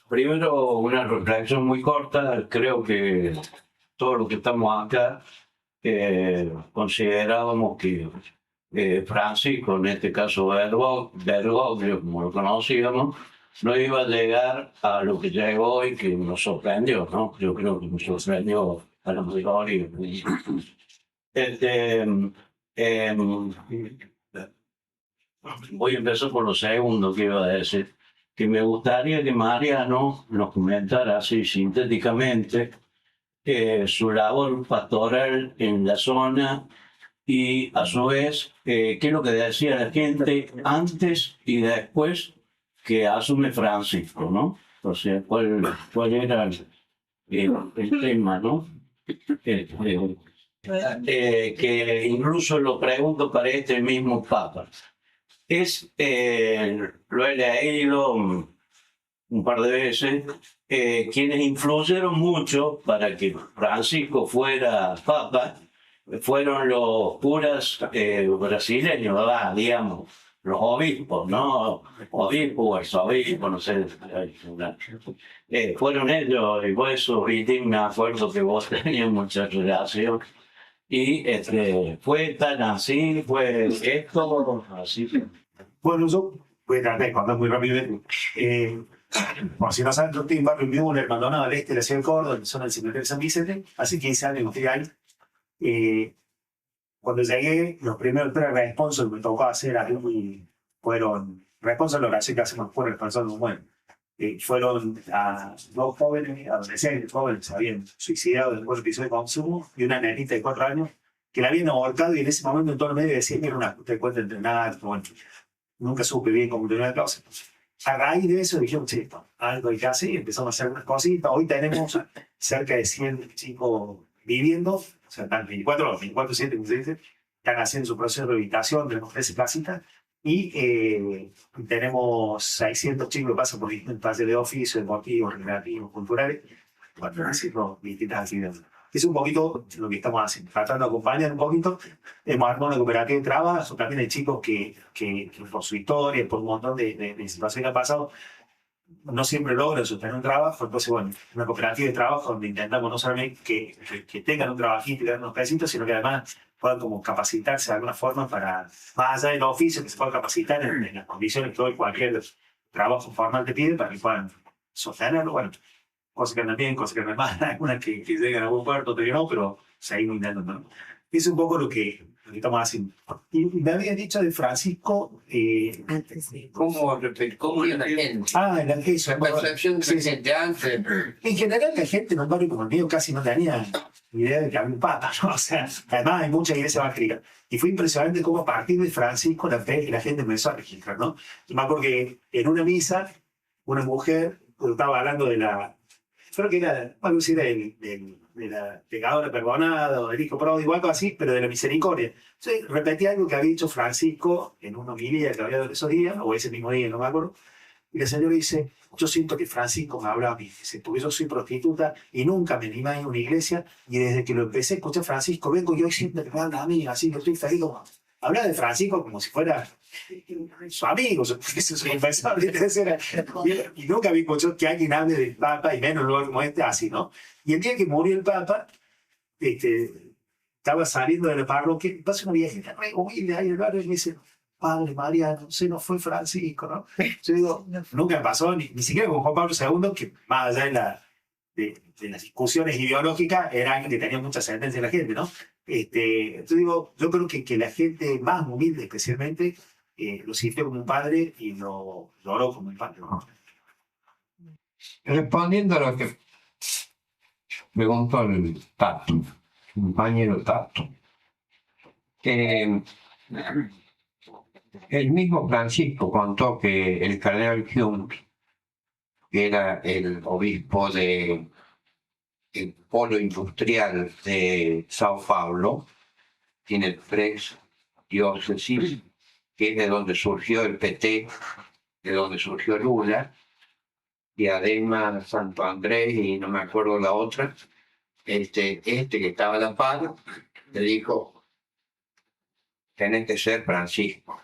Primero, una reflexión muy corta. Creo que todos los que estamos acá considerábamos que Francisco, en este caso Bergoglio, como lo conocíamos, no iba a llegar a lo que llegó y que nos sorprendió, ¿no? Yo creo que nos sorprendió a la mayoría. Este, em, Voy a empezar por lo segundo que iba a decir, que me gustaría que Mariano nos comentara así sintéticamente su labor pastoral en la zona y a su vez qué es lo que decía la gente antes y después que asume Francisco, ¿no? O sea, cuál era el tema, ¿no? Que incluso lo pregunto para este mismo Papa. Lo he leído un par de veces, quienes influyeron mucho para que Francisco fuera papa fueron los curas brasileños, ¿verdad? Digamos, los obispos, ¿no? Obispos o arzobispos, no sé. Fueron ellos, y por eso, y me acuerdo que vos tenías mucha relación. Y fue tan así, fue esto, así. Bueno, yo voy a tratar de contar muy rápido. Por si no saben, yo estoy en barrio Müller, Maldonado, al este de la ciudad de Córdoba, en zona del cementerio de San Vicente. Hace 15 años que estoy ahí. Cuando llegué, los primeros 3 responsos que me tocó hacer ahí fueron responsos de la oración que hacemos por el responsable de un buen. Fueron a 2 jóvenes, adolescentes jóvenes, que se habían suicidado después del episodio de consumo, y una nenita de 4 años que la habían ahorcado, y en ese momento en todo el medio decían que era una cuenta de entrenar. Bueno, nunca supe bien cómo terminar la clase. A raíz de eso dijimos, sí, algo hay que hacer, y empezamos a hacer unas cositas. Hoy tenemos cerca de 100 chicos viviendo, o sea, están 24/7, como se dice, están haciendo su proceso de rehabilitación, tenemos 13 casitas, y tenemos 600 chicos que pasan por distintos talleres de oficio, deportivos, recreativos, culturales, bueno, haciendo distintas actividades. Es un poquito lo que estamos haciendo, tratando de acompañar un poquito. Hemos armado una cooperativa de trabajo, también hay chicos que por su historia, por un montón de situaciones que han pasado, no siempre logran sostener un trabajo. Entonces, bueno, una cooperativa de trabajo donde intentamos no solamente que tengan un trabajito y tengan unos pesitos, sino que además puedan como capacitarse de alguna forma para, más allá del oficio, que se puedan capacitar en las condiciones que todo cualquier trabajo formal te pide para que puedan sostenerlo. Bueno, cosas que andan bien, cosas que andan mal, algunas que llegan a buen puerto, otras que no, pero seguimos intentando, ¿no? Es un poco lo que estamos haciendo. Y me habían dicho de Francisco. Antes sí. ¿Cómo era la gente? Eso. La percepción de la gente antes. En general, la gente en un barrio como el mío casi no tenía idea de que había un papa, ¿no? O sea, además hay mucha iglesia evangélica. Y fue impresionante cómo a partir de Francisco la gente empezó a registrar, ¿no? Y más porque en una misa, una mujer estaba hablando de la. Creo que era algo así de la pecadora perdonada o del hijo pródigo, algo así, pero de la misericordia. Entonces repetía algo que había dicho Francisco en una homilía que había dado esos días, o ese mismo día, no me acuerdo. Y la señora dice, yo siento que Francisco me habla a mí, dice, porque yo soy prostituta y nunca me animé a ir a una iglesia, y desde que lo empecé a escuchar Francisco, vengo yo y siempre me habla a mí, así que estoy feliz. Habla de Francisco como si fuera su amigo, su confesor, y nunca había escuchado que alguien hable del Papa, y menos en un lugar como este, así, ¿no? Y el día que murió el Papa, estaba saliendo de la parroquia, y pasa una viejita re humilde ahí en el barrio, y me dice, Padre Mariano, se nos fue Francisco, ¿no? Yo digo, nunca me pasó, ni siquiera con Juan Pablo II, que más allá de las discusiones ideológicas, era alguien que tenía mucha sentencia en la gente, ¿no? Yo digo, yo creo que la gente más humilde, especialmente, lo sintió como un padre y lo oró como un padre, ¿no? Respondiendo a lo que preguntó el Tato, compañero Tato, el mismo Francisco contó que el cardenal Hume, que era el obispo del polo industrial de Sao Paulo, tiene 3 diócesis, que es de donde surgió el PT, de donde surgió Lula, y además Santo Andrés y no me acuerdo la otra. Que estaba a la par, le dijo, tenés que ser Francisco,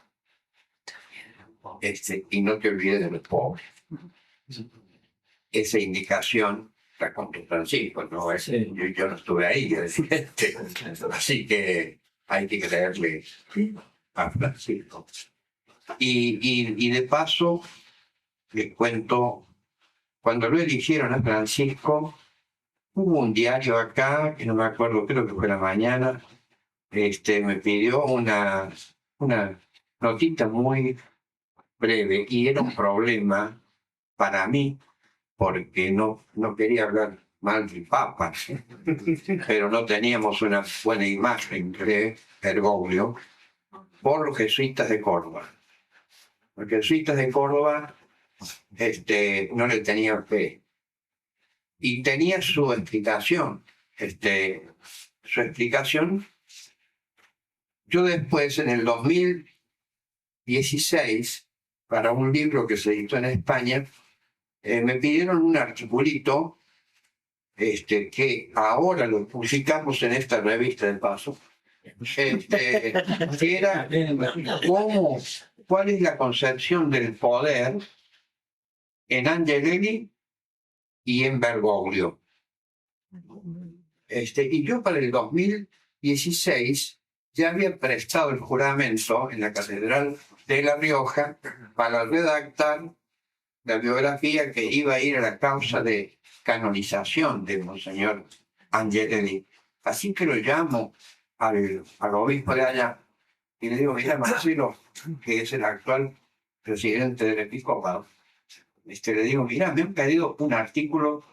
y no te olvides de los pobres. esa indicación la contó Francisco, ¿no? Yo no estuve ahí, así que hay que creerle a Francisco. Y de paso, les cuento, cuando lo eligieron a Francisco, hubo un diario acá, que no me acuerdo, creo que fue La Mañana, me pidió una notita muy breve, y era un problema para mí, porque no quería hablar mal del Papa, pero no teníamos una buena imagen de Bergoglio por los jesuitas de Córdoba. Los jesuitas de Córdoba no le tenían fe. Y tenía su explicación. Su explicación, yo después, en el 2016, para un libro que se editó en España, me pidieron un articulito que ahora lo publicamos en esta revista de paso, que era cuál es la concepción del poder en Angelelli y en Bergoglio. Y yo para el 2016 ya había prestado el juramento en la Catedral de La Rioja para redactar la biografía que iba a ir a la causa de canonización de Monseñor Angelelli. Así que lo llamo al obispo de allá y le digo: mira, Marcelo, que es el actual presidente del episcopado, le digo: mira, me han pedido un artículo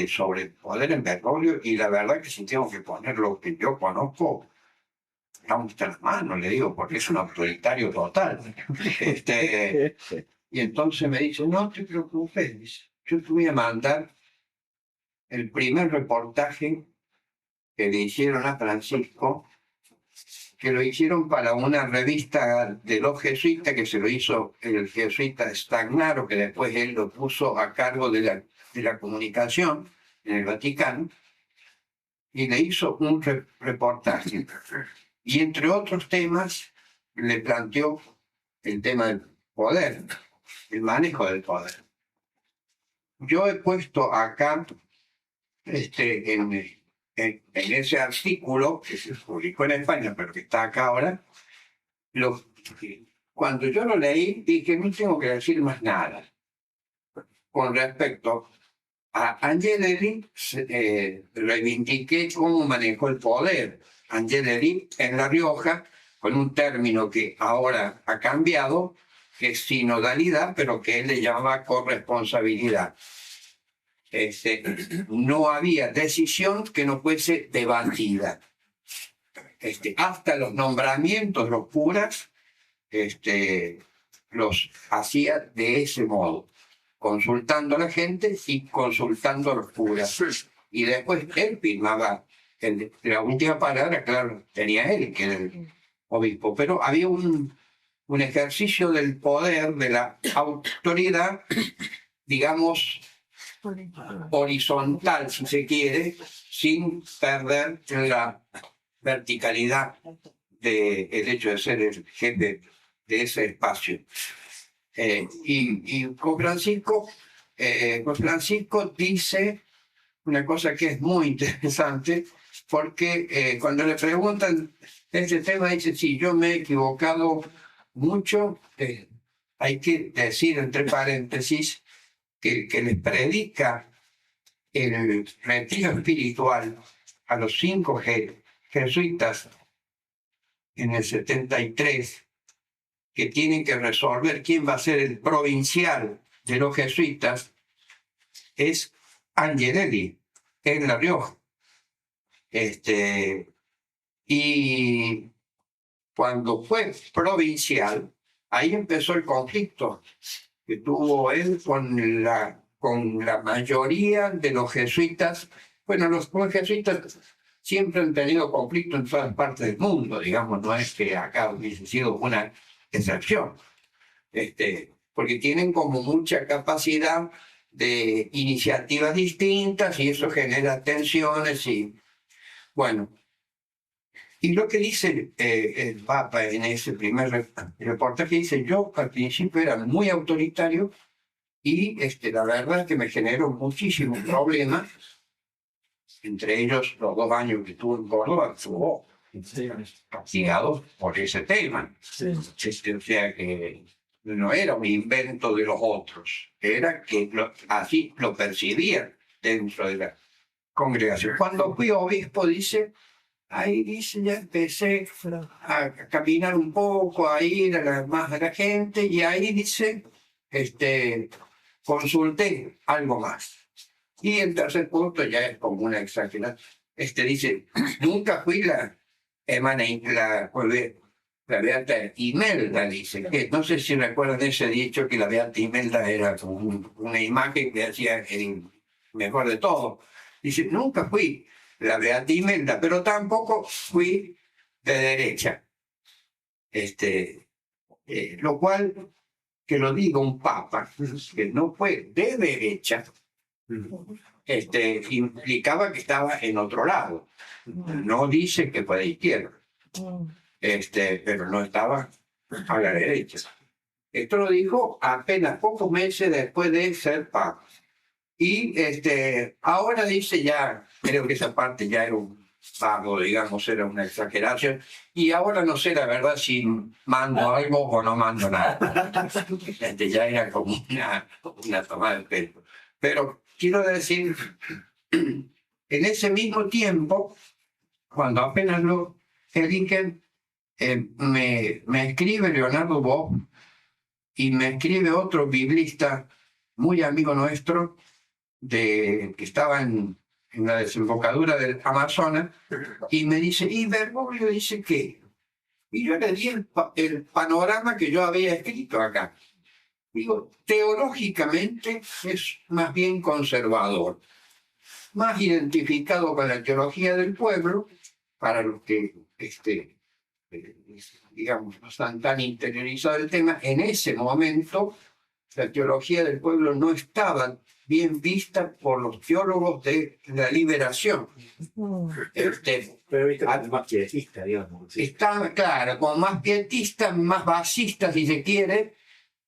sobre el poder en Bergoglio, y la verdad que si tengo que poner lo que yo conozco, vamos a las manos, le digo, porque es un autoritario total. Y entonces me dice: no te preocupes, yo te voy a mandar el primer reportaje que le hicieron a Francisco, que lo hicieron para una revista de los jesuitas, que se lo hizo el jesuita Stagnaro, que después él lo puso a cargo de la comunicación en el Vaticano, y le hizo un reportaje. Y entre otros temas, le planteó el tema del poder, el manejo del poder. Yo he puesto acá, en ese artículo que se publicó en España, pero que está acá ahora, cuando yo lo leí, dije: no tengo que decir más nada. Con respecto a Angelelli, reivindiqué cómo manejó el poder Angelelli en La Rioja, con un término que ahora ha cambiado, que es sinodalidad, pero que él le llamaba corresponsabilidad. No había decisión que no fuese debatida. Hasta los nombramientos, los curas, los hacía de ese modo, consultando a la gente y consultando a los curas. Y después él firmaba. La última palabra, claro, tenía él, que era el obispo. Pero había un ejercicio del poder, de la autoridad, digamos, horizontal, si se quiere, sin perder la verticalidad del hecho de ser el jefe de ese espacio. Y con Francisco dice una cosa que es muy interesante, porque cuando le preguntan este tema, dice: sí, yo me he equivocado mucho. Hay que decir, entre paréntesis, que les predica el retiro espiritual a los 5 jesuitas en el 73, que tienen que resolver quién va a ser el provincial de los jesuitas, es Angelelli, en La Rioja. Y cuando fue provincial, ahí empezó el conflicto que tuvo él con la mayoría de los jesuitas. Bueno, los jesuitas siempre han tenido conflicto en todas partes del mundo, digamos, no es que acá hubiese sido una excepción, porque tienen como mucha capacidad de iniciativas distintas, y eso genera tensiones. Y bueno, y lo que dice el Papa en ese primer reportaje, dice: yo al principio era muy autoritario, y la verdad es que me generó muchísimos problemas, entre ellos los 2 años que estuve en Córdoba, estuvo castigado por ese tema. O sea que no era un invento de los otros, era que así lo percibían dentro de la congregación. Cuando fui obispo, dice, ahí dice, ya empecé a caminar un poco, a ir más a la gente, y ahí dice, consulté algo más. Y el tercer punto ya es como una exageración. Dice, nunca fui la Beata Imelda, dice, que no sé si recuerdan ese dicho que la Beata Imelda era como una imagen que hacía el mejor de todo. Dice, nunca fui la Beata Imelda, pero tampoco fui de derecha. Lo cual, que lo diga un papa, que no fue de derecha, implicaba que estaba en otro lado. No dice que fue de izquierda, pero no estaba a la derecha. Esto lo dijo apenas pocos meses después de ser papa. Y ahora dice ya, creo que esa parte ya era un vago, digamos, era una exageración. Y ahora no sé la verdad si mando algo o no mando nada. Ya era como una tomada de pelo. Pero quiero decir, en ese mismo tiempo, cuando apenas lo eligen, me escribe Leonardo Boff y me escribe otro biblista muy amigo nuestro, que estaba en la desembocadura del Amazonas, y me dice, y Bergoglio dice que, y yo le di el panorama que yo había escrito acá. Digo, teológicamente es más bien conservador, más identificado con la teología del pueblo, para los que, digamos, no están tan interiorizados del tema. En ese momento, la teología del pueblo no estaba bien vista por los teólogos de la liberación. Pero viste, más pietista, digamos. Sí. Estaba, claro, como más pietista, más basista, si se quiere,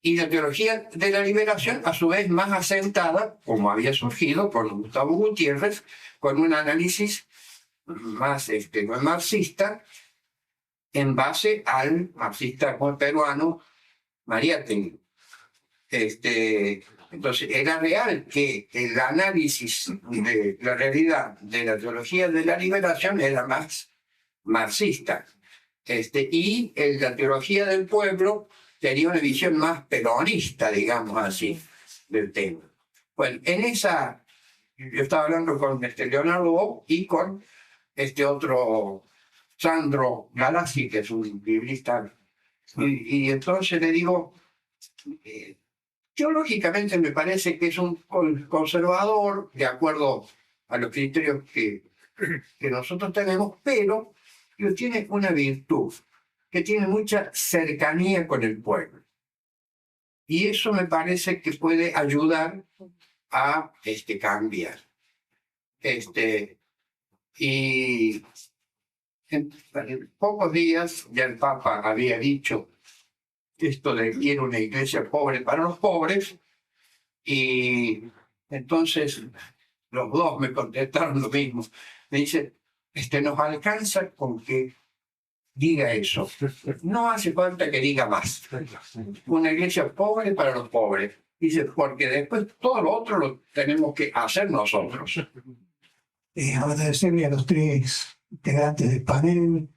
y la teología de la liberación, a su vez, más asentada, como había surgido por Gustavo Gutiérrez, con un análisis más marxista, en base al marxista peruano Mariátegui. Entonces, era real que el análisis de la realidad de la teología de la liberación era más marxista. Y la teología del pueblo tenía una visión más peronista, digamos así, del tema. Bueno, yo estaba hablando con Leonardo Boff y con otro Sandro Galassi, que es un biblista, y entonces le digo, teológicamente me parece que es un conservador, de acuerdo a los criterios que nosotros tenemos, pero tiene una virtud, que tiene mucha cercanía con el pueblo. Y eso me parece que puede ayudar a cambiar. Y en pocos días ya el Papa había dicho esto de quiero una iglesia pobre para los pobres, y entonces los dos me contestaron lo mismo. Me dicen, nos alcanza con que diga eso. No hace falta que diga más. Una iglesia pobre para los pobres. Dice, porque después todo lo otro lo tenemos que hacer nosotros. Agradecerle a los 3 integrantes del panel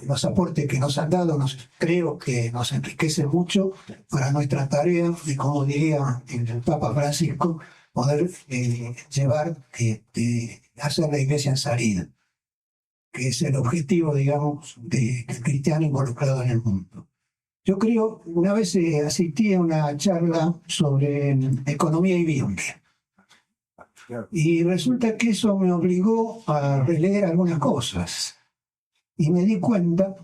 los aportes que nos han dado. Creo que nos enriquece mucho para nuestra tarea de, como diría el Papa Francisco, poder llevar, hacer la iglesia en salida, que es el objetivo, digamos, del cristiano involucrado en el mundo. Yo creo, una vez asistí a una charla sobre economía y Biblia. Y resulta que eso me obligó a releer algunas cosas. Y me di cuenta,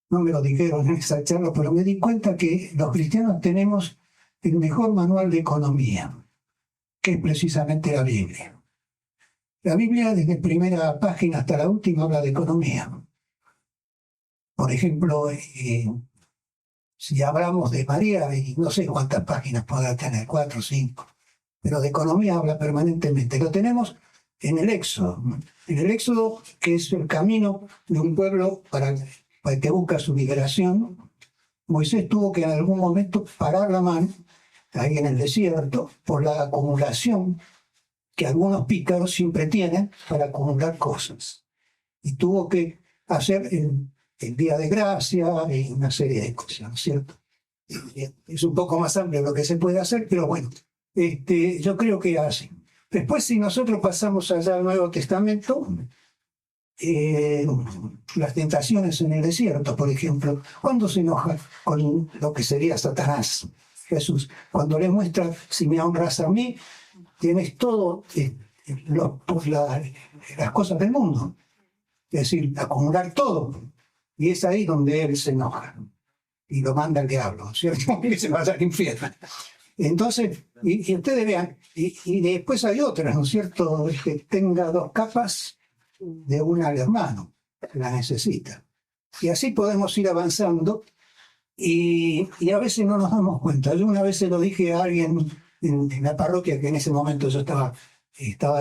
no me lo dijeron en esa charla, pero me di cuenta que los cristianos tenemos el mejor manual de economía, que es precisamente la Biblia. La Biblia, desde la primera página hasta la última, habla de economía. Por ejemplo, si hablamos de María, y no sé cuántas páginas podrá tener, 4 o 5, pero de economía habla permanentemente. Lo tenemos en el Éxodo. En el Éxodo, que es el camino de un pueblo para que busca su liberación, Moisés tuvo que en algún momento parar la mano, ahí en el desierto, por la acumulación que algunos pícaros siempre tienen para acumular cosas. Y tuvo que hacer el Día de Gracia y una serie de cosas, ¿no es cierto? Es un poco más amplio lo que se puede hacer, pero bueno, yo creo que así. Después, si nosotros pasamos allá al Nuevo Testamento, las tentaciones en el desierto, por ejemplo, cuando se enoja con lo que sería Satanás, Jesús, cuando le muestra, si me honras a mí, tienes todo las cosas del mundo, es decir, acumular todo, y es ahí donde él se enoja y lo manda al diablo, ¿cierto? Que se vaya al infierno. Entonces, y ustedes vean, y después hay otras, ¿no es cierto? Que tenga 2 capas de una al hermano, la necesita. Y así podemos ir avanzando y a veces no nos damos cuenta. Yo una vez se lo dije a alguien en la parroquia que en ese momento yo estaba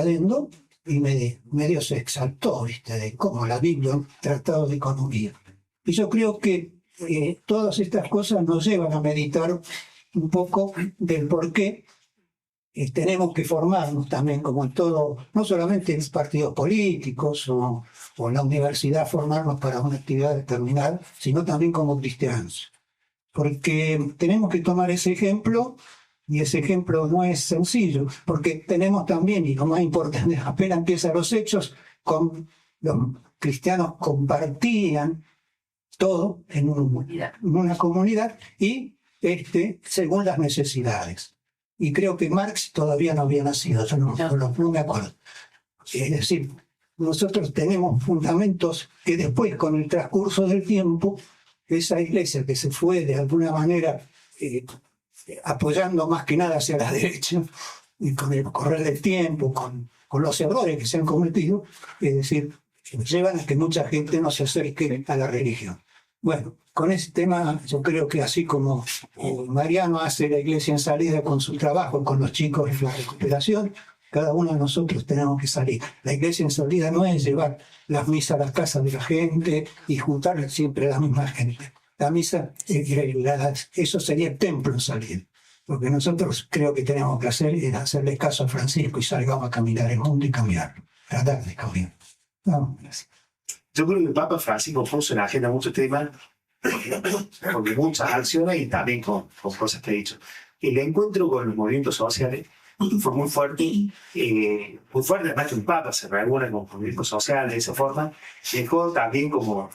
yendo y medio se exaltó, ¿viste? De cómo la Biblia, un tratado de economía. Y yo creo que todas estas cosas nos llevan a meditar un poco del por qué tenemos que formarnos también, como en todo, no solamente en partidos políticos o en la universidad, formarnos para una actividad determinada, sino también como cristianos. Porque tenemos que tomar ese ejemplo, y ese ejemplo no es sencillo, porque tenemos también, y lo más importante, apenas empiezan los hechos, los cristianos compartían todo en una comunidad y según las necesidades. Y creo que Marx todavía no había nacido, yo no me acuerdo. Es decir, nosotros tenemos fundamentos que después, con el transcurso del tiempo, esa iglesia que se fue de alguna manera apoyando más que nada hacia la derecha, y con el correr del tiempo, con los errores que se han cometido, es decir, llevan a que mucha gente no se acerque a la religión. Bueno, con ese tema yo creo que así como Mariano hace la iglesia en salida con su trabajo, con los chicos en la recuperación, cada uno de nosotros tenemos que salir. La iglesia en salida no es llevar las misas a las casas de la gente y juntar siempre a la misma gente. La misa, eso sería el templo en salida. Lo que nosotros creo que tenemos que hacer es hacerle caso a Francisco y salgamos a caminar el mundo y cambiarlo. Tratar de cambiar. No, gracias. Yo creo que el Papa Francisco puso en la agenda muchos temas, con muchas acciones y también con cosas que he dicho. El encuentro con los movimientos sociales fue muy fuerte, además que un Papa se reúne con movimientos sociales de esa forma, dejó también como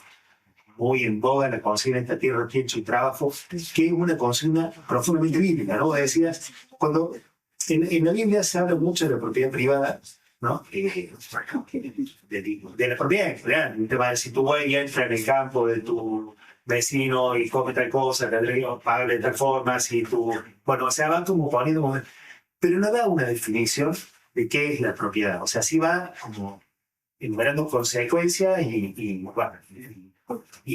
muy en boga la consigna esta tierra, tiempo y trabajo, que es una consigna profundamente bíblica, ¿no? Decías, cuando en la Biblia se habla mucho de la propiedad privada, ¿no? De la propiedad en general, el tema de si tu güey entra en el campo de tu vecino y come tal cosa, paga de tal forma, si tu... Bueno, o sea, va como poniendo... Pero no da una definición de qué es la propiedad. O sea, sí va como enumerando consecuencias y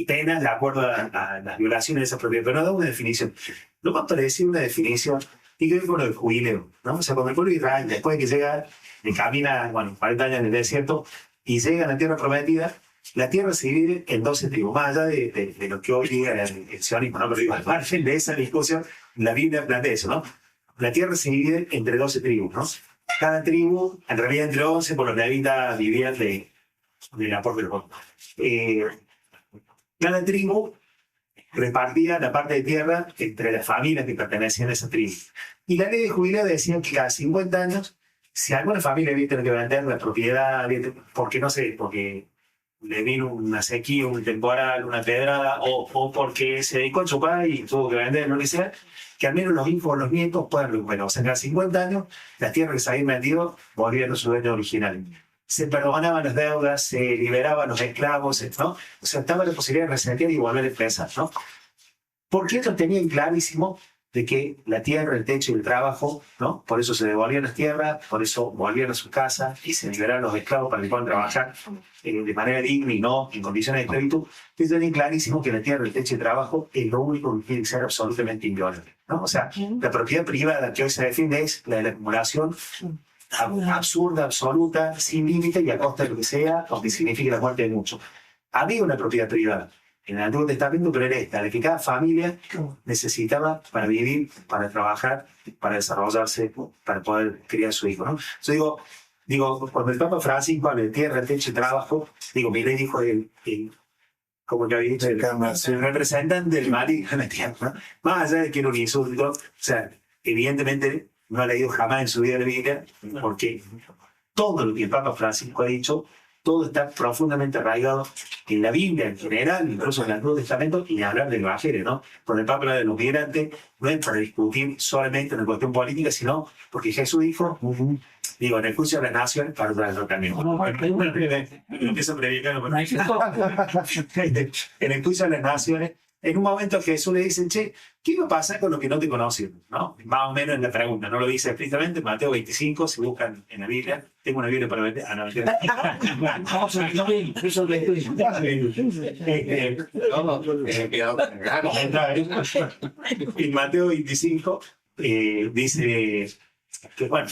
penas de acuerdo a las violaciones de esa propiedad, pero no da una definición. Lo más parecido a una definición tiene que ver con el jubileo, ¿no? O sea, con el pueblo de Israel, después de que llega, camina, 40 años en el desierto y llega a la tierra prometida, la tierra se divide en 12 tribus, más allá de lo que hoy diga el sionismo, ¿no? Pero al margen de esa discusión, la Biblia plantea eso, ¿no? La tierra se divide entre 12 tribus, ¿no? Cada tribu, en realidad entre 11, por los levitas vivían del aporte del pueblo. Cada tribu repartía la parte de tierra entre las familias que pertenecían a esa tribu. Y la ley de jubileo decía que cada 50 años, si alguna familia había tenido que vender la propiedad, porque no sé, porque le vino una sequía, un temporal, una pedrada, o porque se dedicó a chupar y tuvo que vender, lo que sea, que al menos los hijos o los nietos puedan recuperar. O sea, cada 50 años, las tierras que se habían vendido volvían a su dueño original. Se perdonaban las deudas, se liberaban los esclavos, ¿no? O sea, estaba la posibilidad de resetear y volver a empezar, ¿no? Porque ellos tenían clarísimo de que la tierra, el techo y el trabajo, ¿no? Por eso se devolvían las tierras, por eso volvían a sus casas y se liberaron los esclavos para que puedan trabajar de manera digna y no en condiciones de esclavitud. Es bien clarísimo que la tierra, el techo y el trabajo es lo único que tiene que ser absolutamente inviolable, ¿no? O sea, la propiedad privada que hoy se defiende es la de la acumulación absurda, absoluta, sin límite y a costa de lo que sea, aunque signifique la muerte de muchos. Había una propiedad privada en el Antiguo Testamento, pero era esta, de que cada familia necesitaba para vivir, para trabajar, para desarrollarse, para poder criar a su hijo, ¿no? Yo digo, cuando el Papa Francisco habla de tierra, techo y trabajo, Milei dijo como que había dicho, el representante del maligno en la tierra, ¿no? Más allá de que era un insulto, o sea, evidentemente no ha leído jamás en su vida la Biblia, porque todo lo que el Papa Francisco ha dicho, todo está profundamente arraigado en la Biblia en general, incluso en el Antiguo Testamento, y hablar del Evangelio, ¿no? Cuando el Papa habla de los migrantes, no es para discutir solamente una cuestión política, sino porque Jesús dijo, en el juicio de las naciones, para yo también. Empiezo a predicar, en el juicio de las naciones, en un momento Jesús le dice, che, ¿qué va a pasar con los que no te conocen? ¿No? Más o menos en la pregunta, no lo dice explícitamente, Mateo 25, si buscan en la Biblia, tengo una Biblia para vender. En Mateo 25 dice que, bueno,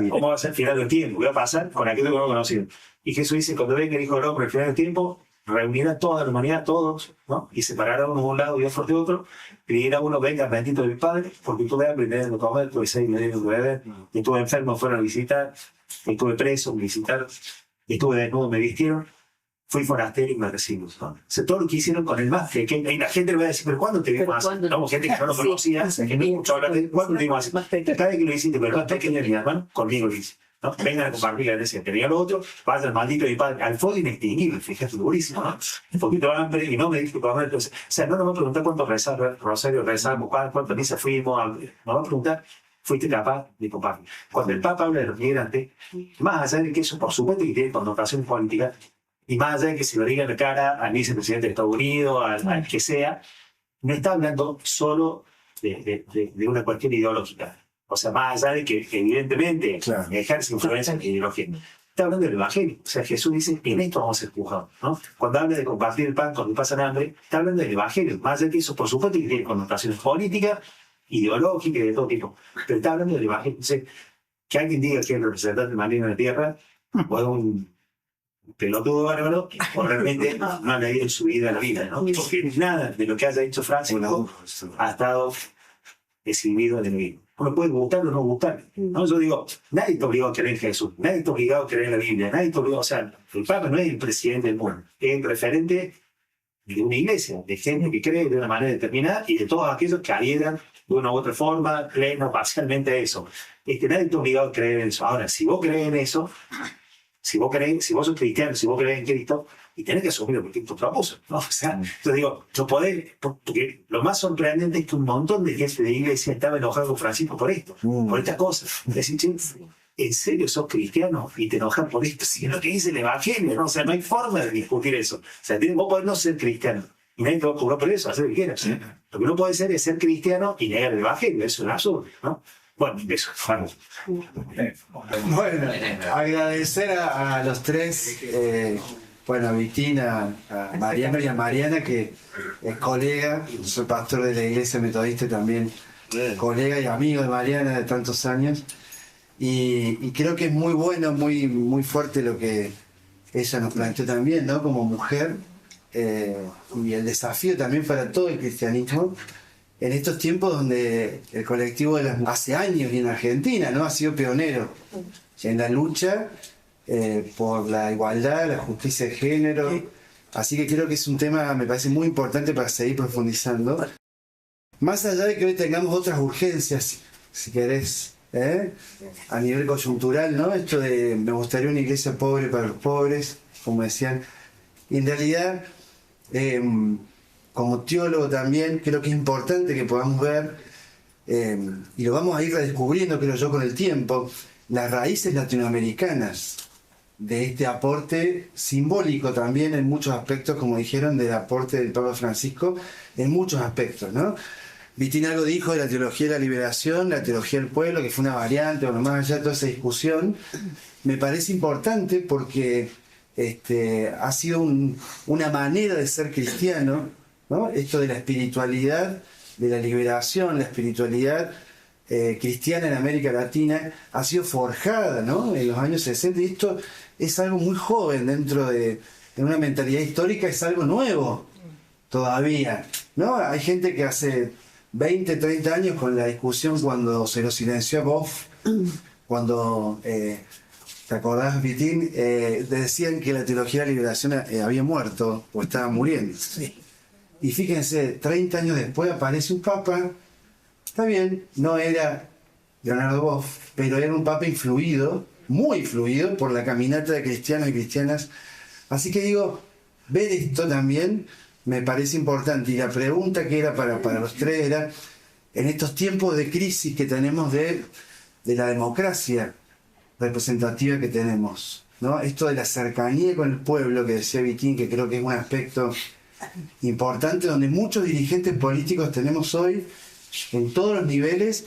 ¿cómo va a ser el final del tiempo? ¿Qué va a pasar con aquello que no conocen? Y Jesús dice, cuando venga el Hijo del Hombre al final del tiempo, reunirá toda la humanidad, todos, ¿no? Y separará uno de un lado y otro de otro, y dirá uno, venga, bendito de mi Padre, porque tuve hambre y me dieron de comer, tuve sed y me dieron de beber, y estuve enfermo, fueron a visitar, estuve preso, me visitaron, estuve desnudo, me vistieron, fui forastero y me recibieron, ¿no? O sea, todo lo que hicieron con el más, que y la gente le va a decir, ¿pero cuándo te vimos así? ¿No? Gente que no lo conocía, que no escuchó hablar de ¿cuándo te vimos así? Cada vez que lo hiciste, pero más pequeño de mi hermano, conmigo lo hice. ¿No? Vengan a compartir la herencia. Tenía lo otro, vaya al maldito de mi padre, al fuego inextinguible, fíjate, durísimo, ¿no? Un poquito de hambre y no me dijo comer. Entonces, o sea, no nos va a preguntar cuánto rosario rezamos, cuánto misa fuimos, nos va a preguntar, ¿fuiste capaz de compartir? Cuando el Papa habla de los migrantes, más allá de que eso, por supuesto, que tiene connotaciones políticas, y más allá de que se lo diga en la cara al vicepresidente de Estados Unidos, al que sea, no está hablando solo de una cuestión ideológica. O sea, más allá de que evidentemente ejerce influencia en la ideología. Está hablando del Evangelio. O sea, Jesús dice, en esto vamos a ser juzgados, ¿no? Cuando habla de compartir el pan cuando pasan hambre, está hablando del Evangelio. Más allá de que eso, por supuesto, que tiene connotaciones políticas, ideológicas y de todo tipo. Pero está hablando del Evangelio. Entonces, que alguien diga que es el representante del maligno en la tierra, o es un pelotudo bárbaro, o realmente no ha leído en su vida la vida, ¿no? Porque nada de lo que haya dicho Francisco ha estado exhibido en el mismo. Uno puede gustar o no gustar, ¿no? Yo digo, nadie está obligado a creer en Jesús, nadie está obligado a creer en la Biblia, nadie está obligado, o sea, el Papa no es el presidente del mundo, es el referente de una iglesia, de gente que cree de una manera determinada y de todos aquellos que adhieran de una u otra forma, pleno, parcialmente a eso. Nadie está obligado a creer en eso. Ahora, si vos crees en eso, si vos sos cristiano, si vos crees en Cristo, y tenés que asumir lo que Cristo propuso, ¿no? O sea, yo digo, no podés, porque lo más sorprendente es que un montón de gente de iglesia estaba enojado con Francisco por esto, por estas cosas. Decir, che, ¿en serio sos cristiano y te enojas por esto? Si es lo que dice el Evangelio, ¿no? O sea, no hay forma de discutir eso. O sea, vos podés no ser cristiano, y nadie te va a cobrar por eso, hacer lo que quieras. Lo que no podés ser es ser cristiano y negar el Evangelio, eso es un absurdo, ¿no? Bueno, eso, vamos. Bueno, agradecer a los tres, bueno, a Vitina, a Mariano y a Mariana, que es colega, soy pastor de la iglesia metodista también, colega y amigo de Mariana de tantos años, y creo que es muy bueno, muy fuerte lo que ella nos planteó también, ¿no? Como mujer, y el desafío también para todo el cristianismo, en estos tiempos donde el colectivo de las hace años y en Argentina, ¿no? Ha sido pionero en la lucha por la igualdad, la justicia de género. Así que creo que es un tema, me parece muy importante para seguir profundizando. Más allá de que hoy tengamos otras urgencias, si querés, a nivel coyuntural, ¿no? Esto de me gustaría una iglesia pobre para los pobres, como decían. Y en realidad, como teólogo también, creo que es importante que podamos ver, y lo vamos a ir redescubriendo, creo yo, con el tiempo, las raíces latinoamericanas de este aporte simbólico también en muchos aspectos, como dijeron, del aporte del Papa Francisco, en muchos aspectos, ¿no? Vitín algo dijo de la teología de la liberación, la teología del pueblo, que fue una variante, bueno, más allá de toda esa discusión, me parece importante porque ha sido una manera de ser cristiano, ¿no? Esto de la espiritualidad, de la liberación, la espiritualidad cristiana en América Latina ha sido forjada, ¿no? En los años 60, y esto es algo muy joven dentro de una mentalidad histórica, es algo nuevo todavía, ¿no? Hay gente que hace 20, 30 años con la discusión cuando se lo silenció a Boff, cuando, ¿te acordás, Vitín? Decían que la teología de la liberación había muerto o estaba muriendo. Sí. Y fíjense, 30 años después aparece un papa, está bien, no era Leonardo Boff, pero era un papa influido, muy influido por la caminata de cristianos y cristianas. Así que digo, ver esto también me parece importante. Y la pregunta que era para los tres era, en estos tiempos de crisis que tenemos de la democracia representativa que tenemos, ¿no? Esto de la cercanía con el pueblo que decía Vitín, que creo que es un aspecto importante, donde muchos dirigentes políticos tenemos hoy, en todos los niveles,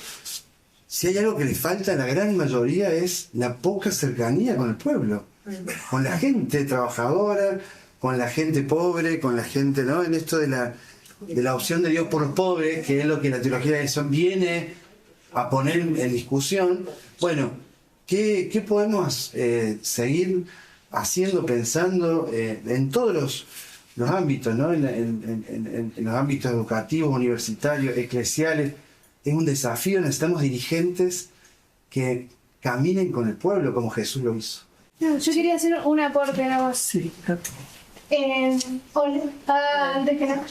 si hay algo que le falta a la gran mayoría es la poca cercanía con el pueblo, con la gente trabajadora, con la gente pobre, con la gente, ¿no? En esto de la opción de Dios por los pobres, que es lo que la teología de la elección viene a poner en discusión. Bueno, ¿qué podemos seguir haciendo, pensando en todos los ámbitos, ¿no? En los ámbitos educativos, universitarios, eclesiales? Es un desafío, necesitamos dirigentes que caminen con el pueblo como Jesús lo hizo. No, yo quería hacer un aporte nada más. Sí. Hola, antes que nada.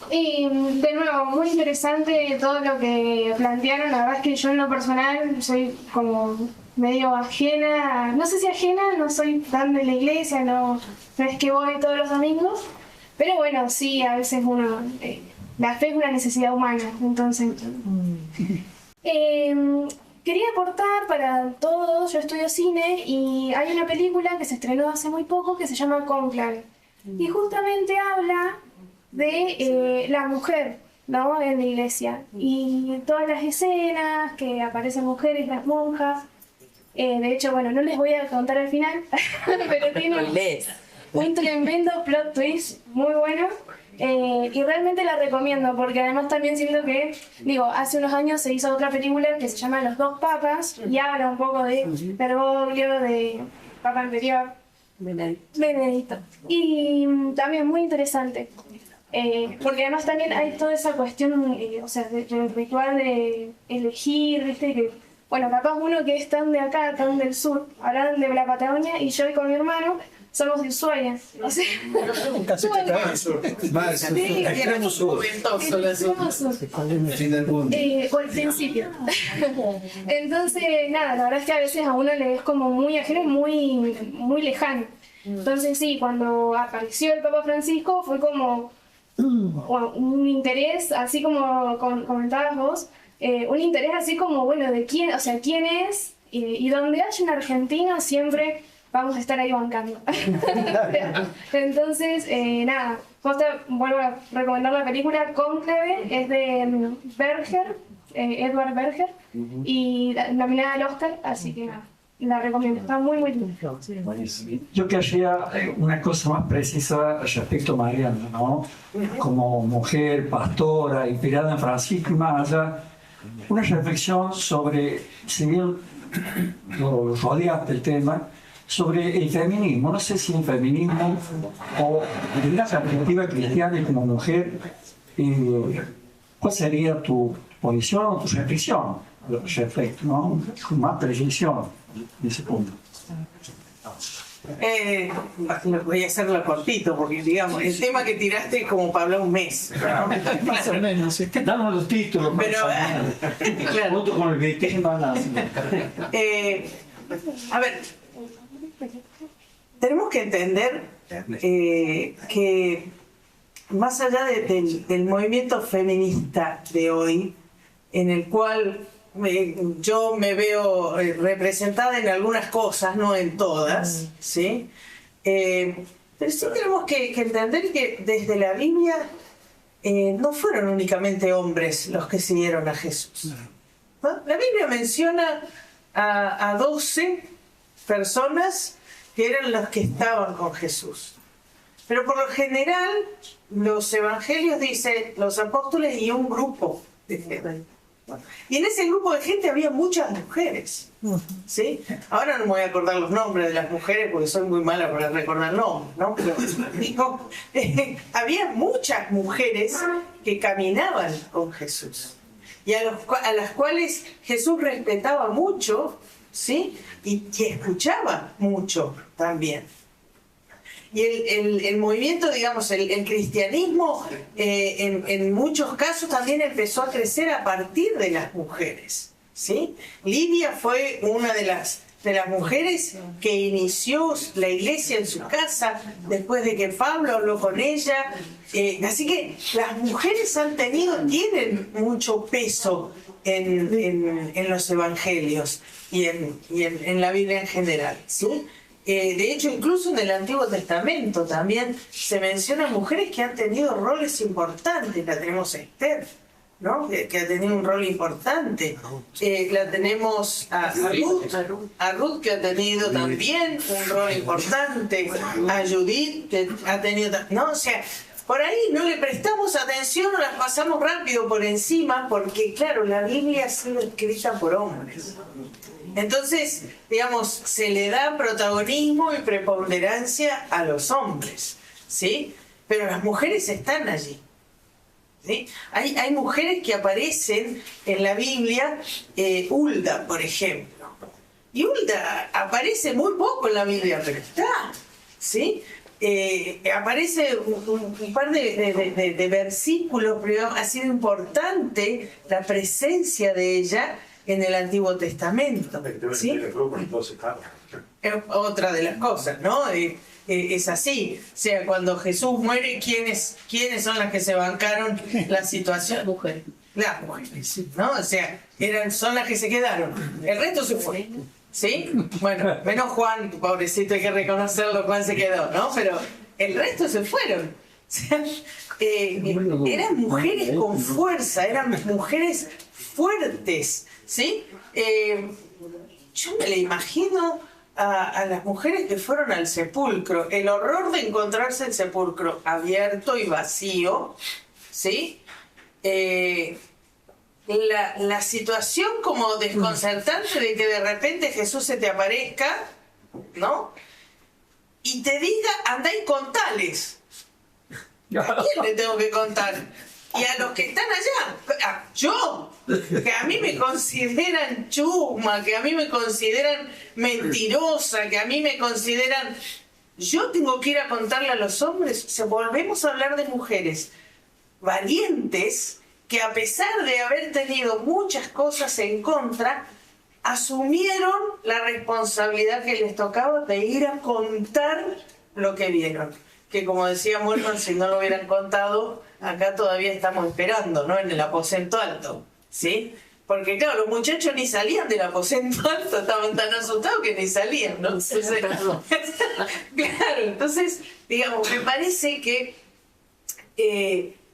De nuevo, muy interesante todo lo que plantearon. La verdad es que yo en lo personal soy como medio ajena, no sé si ajena, no soy tan de la iglesia, no es que voy todos los domingos, pero bueno, sí, a veces uno, la fe es una necesidad humana, entonces... Quería aportar para todos, yo estudio cine y hay una película que se estrenó hace muy poco que se llama Cónclave y justamente habla de la mujer, ¿no? En la iglesia y todas las escenas que aparecen mujeres, las monjas. De hecho, bueno, no les voy a contar al final, pero tiene un tremendo plot twist muy bueno. Y realmente la recomiendo porque además también siento que, hace unos años se hizo otra película que se llama Los dos papas y habla un poco de Bergoglio, de papa anterior, Benedicto. Y también muy interesante, porque además también hay toda esa cuestión, del ritual de elegir, ¿viste? Que, bueno, capaz uno que es tan de acá, tan del sur, hablan de la Patagonia y yo con mi hermano somos de Ushuaia. O sea, Casi te caes. por el principio. Entonces, nada, la verdad es que a veces a uno le es como muy ajeno, muy lejano. Entonces sí, cuando apareció el Papa Francisco fue como un interés, así como comentabas vos, un interés así como, bueno, de quién, o sea, quién es, y donde haya un argentino siempre vamos a estar ahí bancando. Entonces, nada, vuelvo a recomendar la película Cónclave, es de Berger, Edward Berger, y nominada al Oscar, así que nada, la recomiendo, está muy linda. Yo querría una cosa más precisa respecto a Mariana, ¿no? Como mujer, pastora, inspirada en Francisco y más allá, una reflexión sobre, si bien lo rodeaste el tema, sobre el feminismo. No sé si el feminismo o desde la perspectiva cristiana y como mujer, ¿cuál sería tu posición o tu reflexión respecto, ¿no? Con más precisión en ese punto? Voy a hacerlo cortito porque digamos el tema que tiraste es como para hablar un mes, ¿no? Más o menos, sí. Danos los títulos. Pero claro, Junto con el que van a a ver, tenemos que entender que más allá del movimiento feminista de hoy, en el cual yo me veo representada en algunas cosas, no en todas, ¿sí? Pero sí tenemos que entender que desde la Biblia no fueron únicamente hombres los que siguieron a Jesús, ¿no? La Biblia menciona a 12 personas que eran los que estaban con Jesús. Pero por lo general, los evangelios dicen los apóstoles y un grupo de gente. Y en ese grupo de gente había muchas mujeres, ¿sí? Ahora no me voy a acordar los nombres de las mujeres porque soy muy mala para recordar nombres, ¿no? Pero digo, había muchas mujeres que caminaban con Jesús y a las cuales Jesús respetaba mucho, ¿sí? Y escuchaba mucho también. Y el movimiento, digamos, el cristianismo en muchos casos también empezó a crecer a partir de las mujeres, ¿sí? Lidia fue una de las mujeres que inició la iglesia en su casa después de que Pablo habló con ella. Así que las mujeres tienen mucho peso en los evangelios y en la Biblia en general, ¿sí? De hecho, incluso en el Antiguo Testamento también se mencionan mujeres que han tenido roles importantes. La tenemos a Esther, ¿no? Que ha tenido un rol importante. La tenemos a Ruth, que ha tenido también un rol importante. A Judith, que ha tenido... ¿no? O sea, por ahí no le prestamos atención o las pasamos rápido por encima porque, claro, la Biblia ha sido escrita por hombres. Entonces, digamos, se le da protagonismo y preponderancia a los hombres, ¿sí? Pero las mujeres están allí, ¿sí? Hay mujeres que aparecen en la Biblia, Hulda, por ejemplo. Y Hulda aparece muy poco en la Biblia, pero está, ¿sí? Aparece un par de versículos, pero ha sido importante la presencia de ella en el Antiguo Testamento, ¿sí? Otra de las cosas, ¿no? Es así. O sea, cuando Jesús muere, ¿quiénes son las que se bancaron la situación? Mujeres. Las mujeres, ¿no? O sea, son las que se quedaron. El resto se fue, ¿sí? Bueno, menos Juan, pobrecito, hay que reconocerlo, Juan se quedó, ¿no? Pero el resto se fueron. O sea, eran mujeres con fuerza, eran mujeres fuertes, ¿sí? Yo me le imagino a las mujeres que fueron al sepulcro, el horror de encontrarse el sepulcro abierto y vacío, ¿sí? La situación como desconcertante de que de repente Jesús se te aparezca, ¿no? Y te diga, andá y contales. ¿A quién le tengo que contar? Y a los que están allá, yo, que a mí me consideran chusma, que a mí me consideran mentirosa, que a mí me consideran... Yo tengo que ir a contarle a los hombres. O sea, volvemos a hablar de mujeres valientes que a pesar de haber tenido muchas cosas en contra, asumieron la responsabilidad que les tocaba de ir a contar lo que vieron. Que como decía Molman, si no lo hubieran contado, acá todavía estamos esperando, ¿no? En el aposento alto, ¿sí? Porque claro, los muchachos ni salían del aposento alto, estaban tan asustados que ni salían, ¿no? Entonces, claro, entonces, digamos, me parece que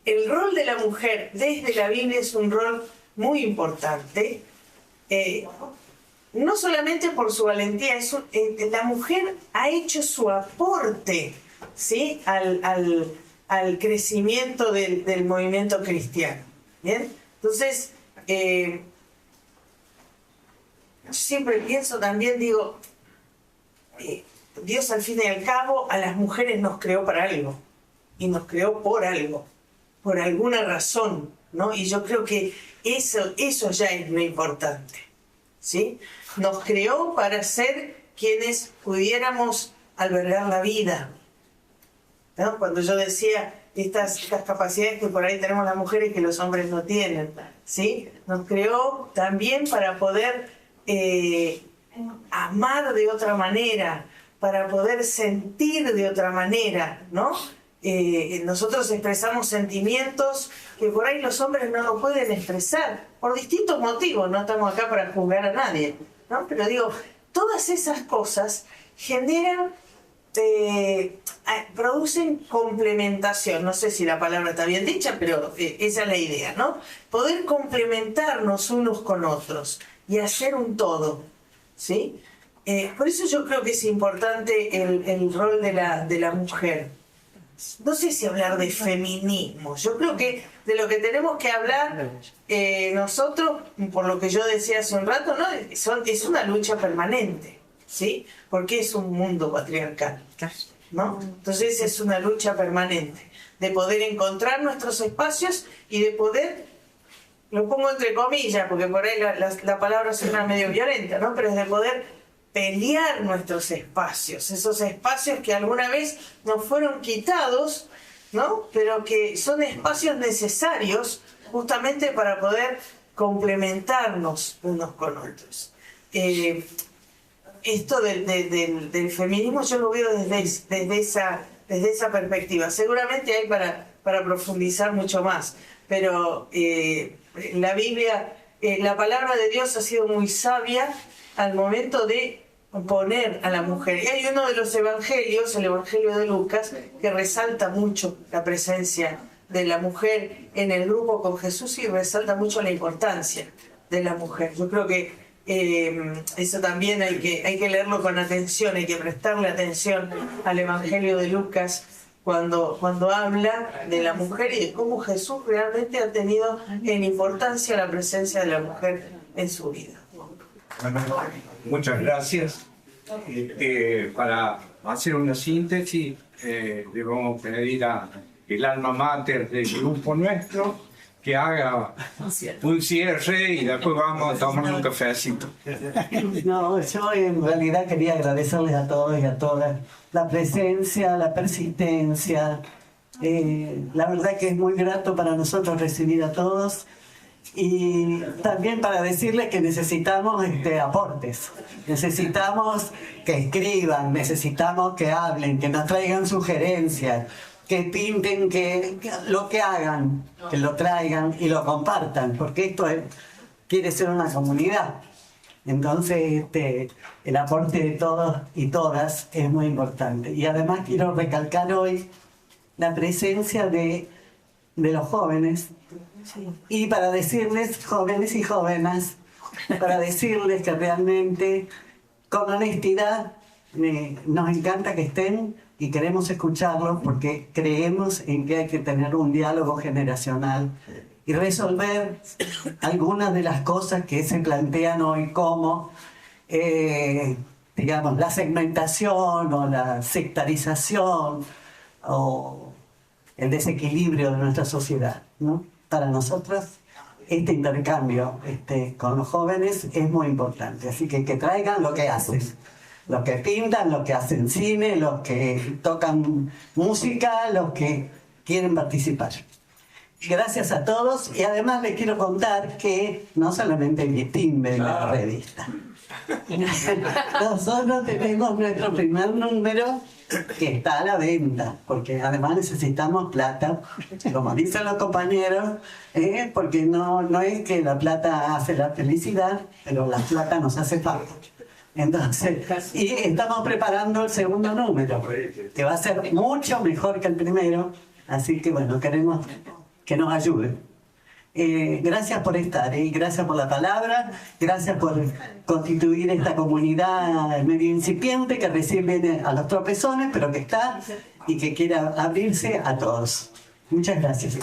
el rol de la mujer desde la Biblia es un rol muy importante, no solamente por su valentía, la mujer ha hecho su aporte, ¿sí? al crecimiento del movimiento cristiano. ¿Bien? Entonces, siempre pienso también, digo, Dios al fin y al cabo a las mujeres nos creó para algo, y nos creó por algo, por alguna razón, ¿no? Y yo creo que eso ya es lo importante, ¿sí? Nos creó para ser quienes pudiéramos albergar la vida, ¿no? Cuando yo decía estas capacidades que por ahí tenemos las mujeres que los hombres no tienen, ¿sí? Nos creó también para poder amar de otra manera, para poder sentir de otra manera, ¿no? Nosotros expresamos sentimientos que por ahí los hombres no lo pueden expresar, por distintos motivos, no estamos acá para juzgar a nadie, ¿no? Pero digo, todas esas cosas generan producen complementación. No sé si la palabra está bien dicha, pero esa es la idea, ¿no? Poder complementarnos unos con otros y hacer un todo, ¿sí? Por eso yo creo que es importante el rol de la mujer. No sé si hablar de feminismo. Yo creo que de lo que tenemos que hablar nosotros, por lo que yo decía hace un rato, ¿no? Es una lucha permanente, ¿sí? Porque es un mundo patriarcal, ¿no? Entonces es una lucha permanente de poder encontrar nuestros espacios y de poder, lo pongo entre comillas, porque por ahí la palabra suena medio violenta, ¿no? Pero es de poder pelear nuestros espacios, esos espacios que alguna vez nos fueron quitados, ¿no? Pero que son espacios necesarios justamente para poder complementarnos unos con otros. Esto del feminismo yo lo veo desde esa perspectiva. Seguramente hay para profundizar mucho más, pero la Biblia, la palabra de Dios ha sido muy sabia al momento de poner a la mujer. Y hay uno de los evangelios, el Evangelio de Lucas, que resalta mucho la presencia de la mujer en el grupo con Jesús y resalta mucho la importancia de la mujer. Yo creo que eso también hay que leerlo con atención, hay que prestarle atención al Evangelio de Lucas cuando habla de la mujer y de cómo Jesús realmente ha tenido en importancia la presencia de la mujer en su vida. Muchas gracias. Para hacer una síntesis, le vamos a pedir al alma mater del grupo nuestro que haga un cierre y después vamos a tomar un cafecito. No, yo en realidad quería agradecerles a todos y a todas la presencia, la persistencia. La verdad que es muy grato para nosotros recibir a todos. Y también para decirles que necesitamos aportes, necesitamos que escriban, necesitamos que hablen, que nos traigan sugerencias, que pinten, que lo que hagan, que lo traigan y lo compartan, porque esto quiere ser una comunidad. Entonces el aporte de todos y todas es muy importante. Y además quiero recalcar hoy la presencia de los jóvenes. Y para decirles, jóvenes y jóvenes, para decirles que realmente con honestidad nos encanta que estén y queremos escucharlos porque creemos en que hay que tener un diálogo generacional y resolver algunas de las cosas que se plantean hoy como, digamos, la segmentación o la sectarización o el desequilibrio de nuestra sociedad, ¿no? Para nosotros este intercambio con los jóvenes es muy importante, así que traigan lo que hacen, los que pintan, los que hacen cine, los que tocan música, los que quieren participar. Gracias a todos y además les quiero contar que no solamente Vitín ve la revista. Nosotros tenemos nuestro primer número que está a la venta, porque además necesitamos plata, como dicen los compañeros, porque no es que la plata hace la felicidad, pero la plata nos hace falta. Entonces, y estamos preparando el segundo número, que va a ser mucho mejor que el primero, así que bueno, queremos que nos ayuden. Gracias por estar, gracias por la palabra, gracias por constituir esta comunidad medio incipiente que recién viene a los tropezones, pero que está y que quiere abrirse a todos. Muchas gracias.